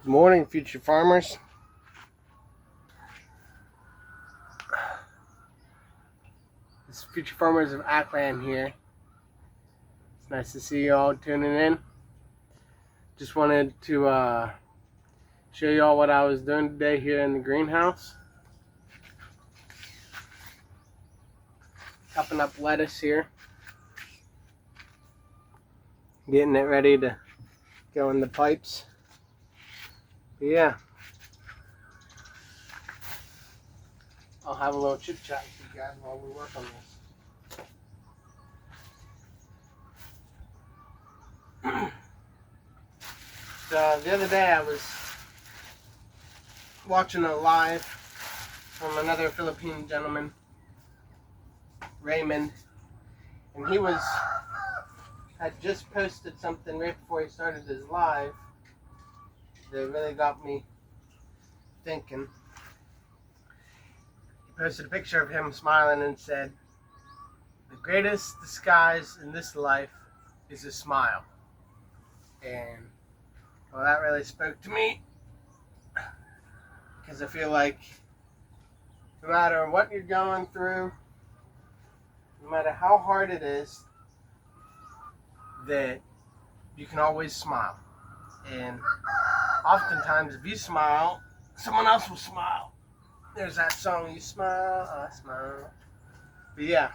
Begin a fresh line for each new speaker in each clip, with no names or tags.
Good morning, future farmers. This is Future Farmers of Aklan here. It's nice to see you all tuning in. Just wanted to show you all what I was doing today here in the greenhouse. Chopping up lettuce here. Getting it ready to go in the pipes. But yeah. I'll have a little chit chat with you guys while we work on this. So the other day I was watching a live from another Philippine gentleman, Raymond, and he had just posted something right before he started his live that really got me thinking. He posted a picture of him smiling and said, "The greatest disguise in this life is a smile." And well, that really spoke to me, because I feel like no matter what you're going through, no matter how hard it is, that you can always smile. And oftentimes if you smile, someone else will smile. There's that song, "You Smile, I Smile." But yeah,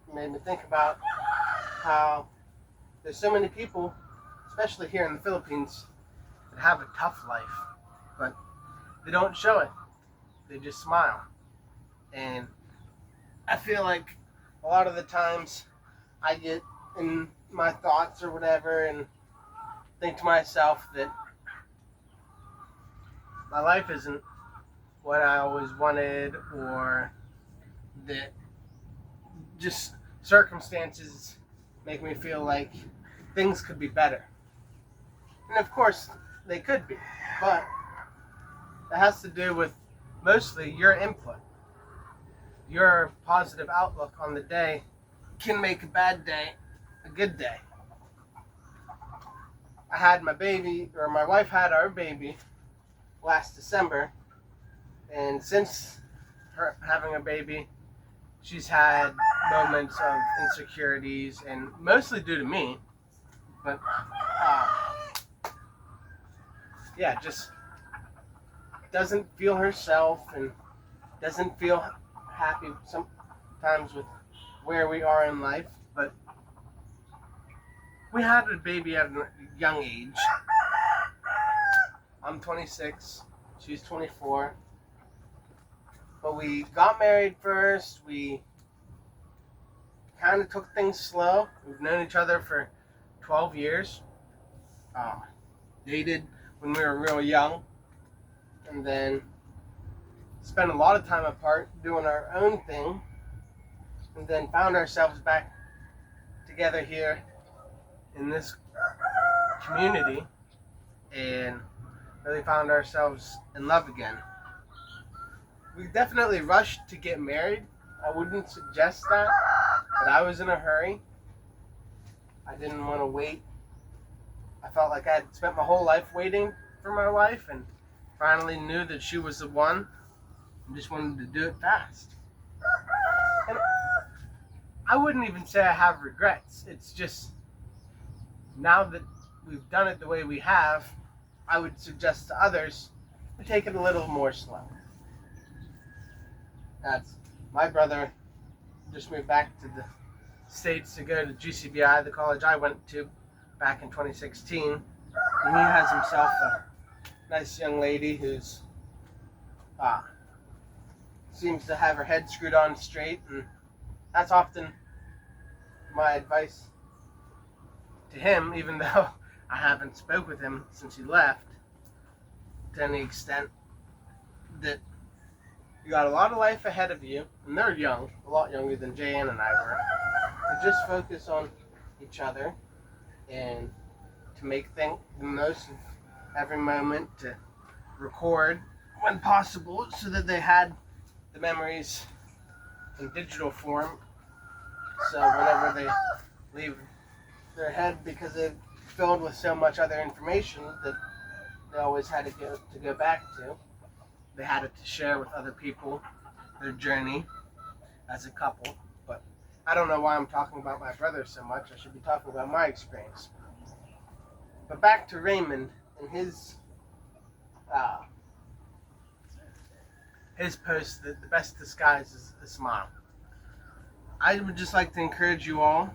it made me think about how there's so many people, especially here in the Philippines, that have a tough life, but they don't show it. They just smile. And I feel like a lot of the times I get in my thoughts or whatever and think to myself that my life isn't what I always wanted, or that just circumstances make me feel like things could be better. And of course they could be, but it has to do with mostly your input. Your positive outlook on the day can make a bad day a good day. I had my baby, or my wife had our baby last December, and since her having a baby, she's had moments of insecurities, and mostly due to me, but yeah, just doesn't feel herself and doesn't feel happy sometimes with where we are in life. But we had a baby at a young age. I'm 26, she's 24. But we got married first. We kind of took things slow. We've known each other for 12 years. Dated when we were real young. And then spent a lot of time apart doing our own thing. And then found ourselves back together here in this community. And really found ourselves in love again. We definitely rushed to get married. I wouldn't suggest that, but I was in a hurry. I didn't want to wait. I felt like I had spent my whole life waiting for my wife, and finally knew that she was the one, and just wanted to do it fast. And I wouldn't even say I have regrets. It's just, now that we've done it the way we have, I would suggest to others to take it a little more slow. My brother just moved back to the States to go to GCBI, the college I went to back in 2016. And he has himself a nice young lady who's seems to have her head screwed on straight, and that's often my advice to him, even though I haven't spoke with him since he left to any extent, that you got a lot of life ahead of you, and they're young, a lot younger than Jan and I were, to just focus on each other and to make the most of every moment, to record when possible so that they had the memories in digital form, so whenever they leave their head, because they're filled with so much other information, that they always had to go back to. They had it to share with other people, their journey as a couple. But I don't know why I'm talking about my brother so much. I should be talking about my experience. But back to Raymond and his post that the best disguise is a smile. I would just like to encourage you all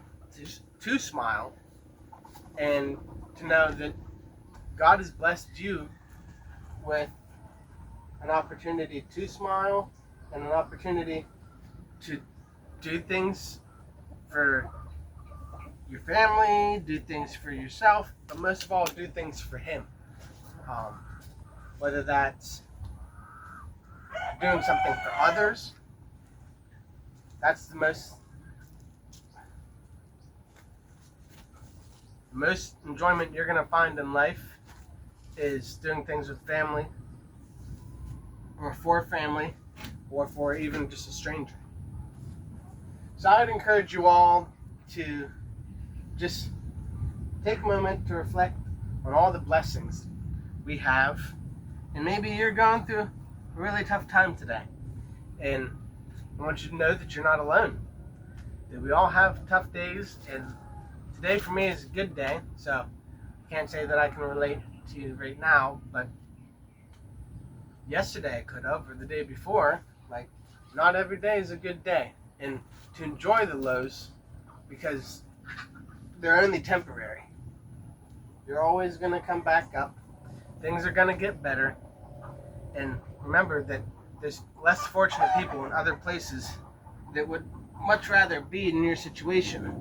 to smile and to know that God has blessed you with an opportunity to smile and an opportunity to do things for your family, do things for yourself, but most of all, do things for Him. Whether that's doing something for others, that's the most enjoyment you're going to find in life is doing things with family, or for family, or for even just a stranger. So I would encourage you all to just take a moment to reflect on all the blessings we have. And maybe you're going through a really tough time today. And I want you to know that you're not alone. That we all have tough days, and today for me is a good day. So I can't say that I can relate to you right now, but yesterday I could have, or the day before. Like, not every day is a good day. And to enjoy the lows, because they're only temporary. You're always going to come back up. Things are going to get better. And remember that there's less fortunate people in other places that would much rather be in your situation.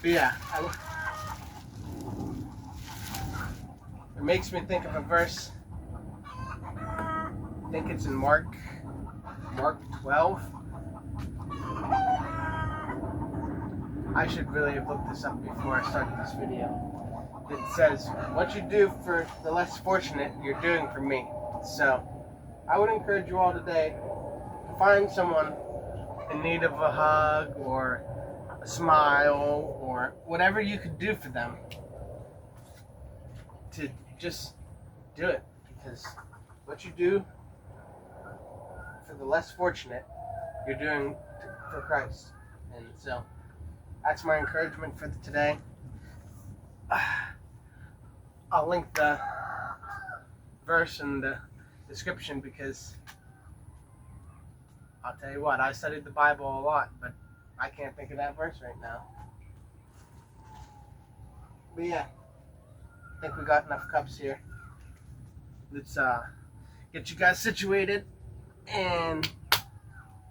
But yeah, it makes me think of a verse. I think it's in Mark 12. I should really have looked this up before I started this video. It says, what you do for the less fortunate, you're doing for me. So I would encourage you all today to find someone in need of a hug or a smile or whatever you could do for them, to just do it. Because what you do for the less fortunate, you're doing for Christ. And so that's my encouragement for today. I'll link the verse in the description, because I'll tell you what, I studied the Bible a lot, but I can't think of that verse right now. But yeah, I think we got enough cups here. Let's get you guys situated and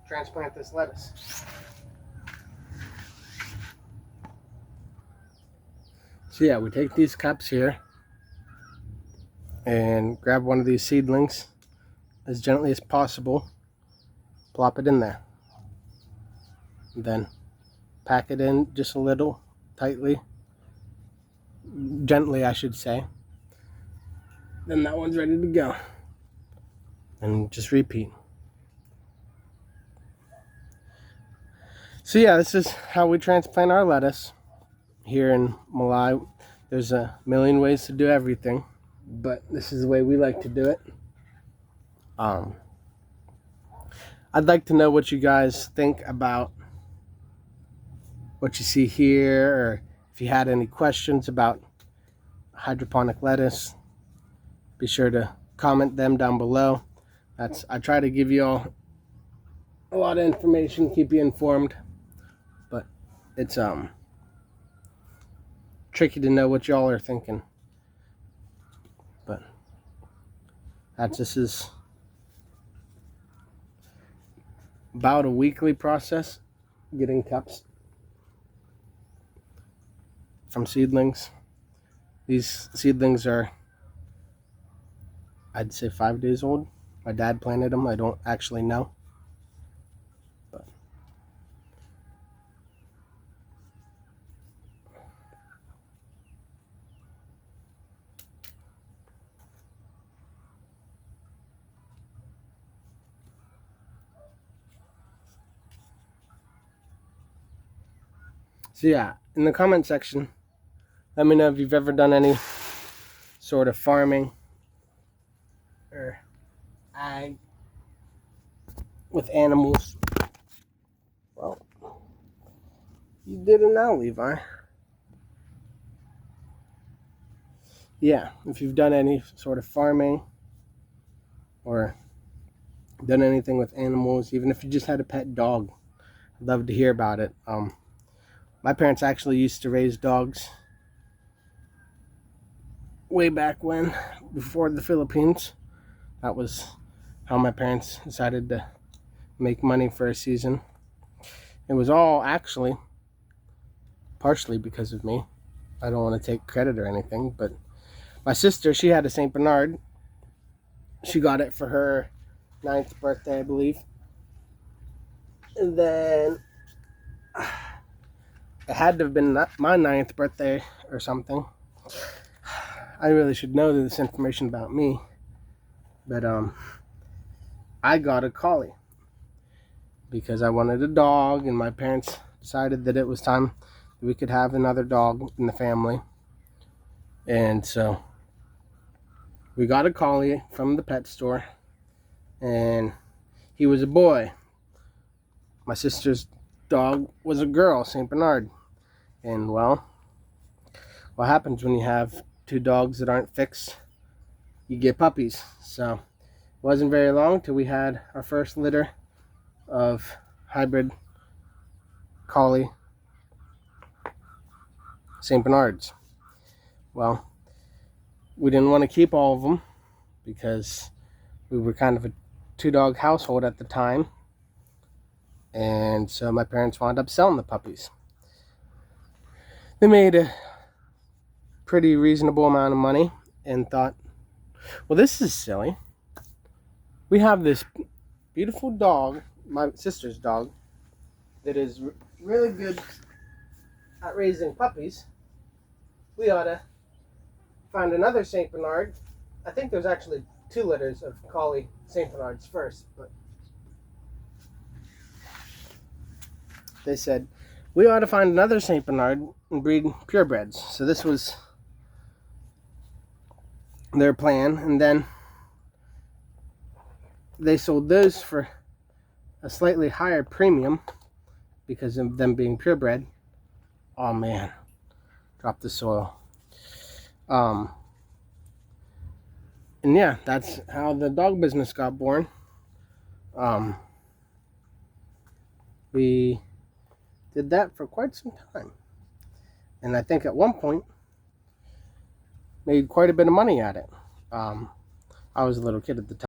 transplant this lettuce. So yeah, we take these cups here and grab one of these seedlings as gently as possible, plop it in there, and then pack it in just a little tightly, gently I should say. Then that one's ready to go, and just repeat. So yeah, this is how we transplant our lettuce here in Malai. There's a million ways to do everything, but this is the way we like to do it. I'd like to know what you guys think about what you see here, or if you had any questions about hydroponic lettuce, be sure to comment them down below. I try to give you all a lot of information, keep you informed, but it's tricky to know what y'all are thinking. But this is about a weekly process, getting cups from seedlings. These seedlings are, I'd say, 5 days old. My dad planted them. I don't actually know. But so yeah, in the comment section, let me know if you've ever done any sort sort of farming or ag with animals. Well, you did it now, Levi. Yeah, if you've done any sort of farming or done anything with animals, even if you just had a pet dog, I'd love to hear about it. My parents actually used to raise dogs way back when, before the Philippines. That was how my parents decided to make money for a season. It was all actually partially because of me. I don't want to take credit or anything, but my sister, she had a St. Bernard. She got it for her 9th birthday, I believe. And then it had to have been my 9th birthday or something. I really should know this information about me. But I got a collie because I wanted a dog, and my parents decided that it was time that we could have another dog in the family. And so we got a collie from the pet store, and he was a boy. My sister's dog was a girl, St. Bernard. And well, what happens when you have two dogs that aren't fixed? You get puppies. So it wasn't very long till we had our first litter of hybrid collie St. Bernards. Well, we didn't want to keep all of them because we were kind of a 2-dog household at the time. And so my parents wound up selling the puppies. They made a pretty reasonable amount of money and thought, well, this is silly. We have this beautiful dog, my sister's dog, that is really good at raising puppies. We ought to find another St. Bernard. I think there's actually 2 litters of collie St. Bernards first, but they said we ought to find another St. Bernard and breed purebreds. So this was their plan, and then they sold those for a slightly higher premium because of them being purebred. Oh man, drop the soil. And yeah, that's how the dog business got born. We did that for quite some time, and I think at one point made quite a bit of money at it. I was a little kid at the time.